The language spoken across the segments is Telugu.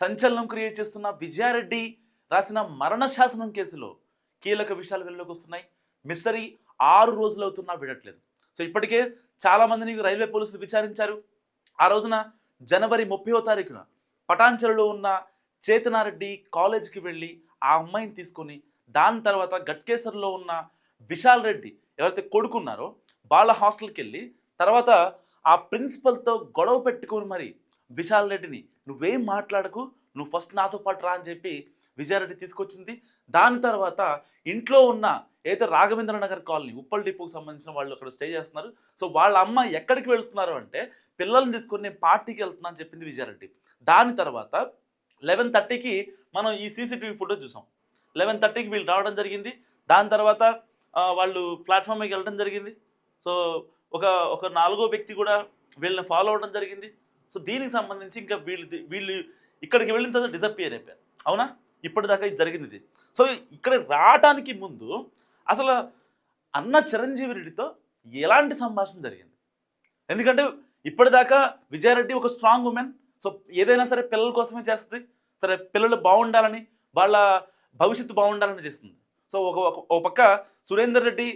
సంచలనం క్రియేట్ చేస్తున్న విజయారెడ్డి రాసిన మరణ శాసనం కేసులో కీలక విషయాలు వెలుగులోకి వస్తున్నాయి. మిస్టరీ 6 రోజులు అవుతున్నా విడట్లేదు. సో ఇప్పటికే చాలామందిని రైల్వే పోలీసులు విచారించారు. ఆ రోజున జనవరి 30వ తారీఖున పటాన్చెరులో ఉన్న చేతనారెడ్డి కాలేజీకి వెళ్ళి ఆ అమ్మాయిని తీసుకొని, దాని తర్వాత గట్కేసర్లో ఉన్న విశాల్ రెడ్డి ఎవరైతే కొడుకున్నారో వాళ్ళ హాస్టల్కి వెళ్ళి, తర్వాత ఆ ప్రిన్సిపల్తో గొడవ పెట్టుకొని మరి విశాల్ రెడ్డిని నువ్వేం మాట్లాడకు, నువ్వు ఫస్ట్ నాతో పాటు రా అని చెప్పి విజయారెడ్డి తీసుకొచ్చింది. దాని తర్వాత ఇంట్లో ఉన్న ఏదైతే రాఘవేంద్ర నగర్ కాలనీ ఉప్పల్ డిపోకి సంబంధించిన వాళ్ళు అక్కడ స్టే చేస్తున్నారు. సో వాళ్ళ అమ్మ ఎక్కడికి వెళ్తున్నారు అంటే పిల్లల్ని తీసుకొని నేను పార్టీకి వెళ్తున్నా అని చెప్పింది విజయారెడ్డి. దాని తర్వాత 11:30కి మనం ఈ సీసీటీవీ ఫుటేజ్ చూసాం. 11:30కి వీళ్ళు రావడం జరిగింది. దాని తర్వాత వాళ్ళు ప్లాట్ఫామ్ మీదకి వెళ్ళడం జరిగింది. సో ఒక నాలుగో వ్యక్తి కూడా వీళ్ళని ఫాలో అవ్వడం జరిగింది. సో దీనికి సంబంధించి ఇంకా వీళ్ళు ఇక్కడికి వెళ్ళిన తర్వాత డిసప్పియర్ అయిపోయారు. అవునా? ఇప్పటిదాకా ఇది జరిగింది ఇది. సో ఇక్కడ రావటానికి ముందు అసలు అన్న చిరంజీవి రెడ్డితో ఎలాంటి సంభాషణ జరిగింది? ఎందుకంటే ఇప్పటిదాకా విజయారెడ్డి ఒక స్ట్రాంగ్ ఉమెన్. సో ఏదైనా సరే పిల్లల కోసమే చేస్తుంది. సరే పిల్లలు బాగుండాలని, వాళ్ళ భవిష్యత్తు బాగుండాలని చేస్తుంది. సో ఒక పక్క సురేందర్ రెడ్డి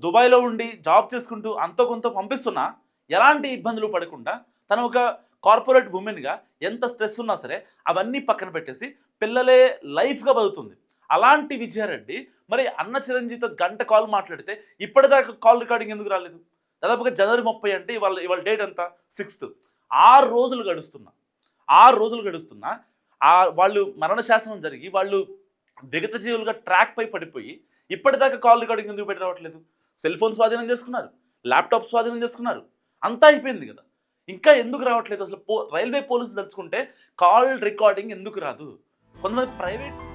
దుబాయ్లో ఉండి జాబ్ చేసుకుంటూ అంతో కొంత పంపిస్తున్నా ఎలాంటి ఇబ్బందులు పడకుండా తను ఒక కార్పొరేట్ ఉమెన్గా ఎంత స్ట్రెస్ ఉన్నా సరే అవన్నీ పక్కన పెట్టేసి పిల్లలే లైఫ్గా బతుకుతుంది. అలాంటి విజయారెడ్డి మరి అన్న చిరంజీవితో గంట కాల్ మాట్లాడితే ఇప్పటిదాకా కాల్ రికార్డింగ్ ఎందుకు రాలేదు? దాదాపుగా జనవరి 30 అంటే ఇవాళ డేట్ ఎంత? 6th. 6 రోజులు గడుస్తున్నా వాళ్ళు మరణ శాసనం జరిగి వాళ్ళు విగత జీవులుగా ట్రాక్ పై పడిపోయి ఇప్పటిదాకా కాల్ రికార్డింగ్ ఎందుకు పెట్టి రావట్లేదు? సెల్ ఫోన్ స్వాధీనం చేసుకున్నారు, ల్యాప్టాప్ స్వాధీనం చేసుకున్నారు, అంతా అయిపోయింది కదా. ఇంకా ఎందుకు రావట్లేదు? అసలు రైల్వే పోలీసులు తలుచుకుంటే కాల్ రికార్డింగ్ ఎందుకు రాదు? కొంతమంది ప్రైవేట్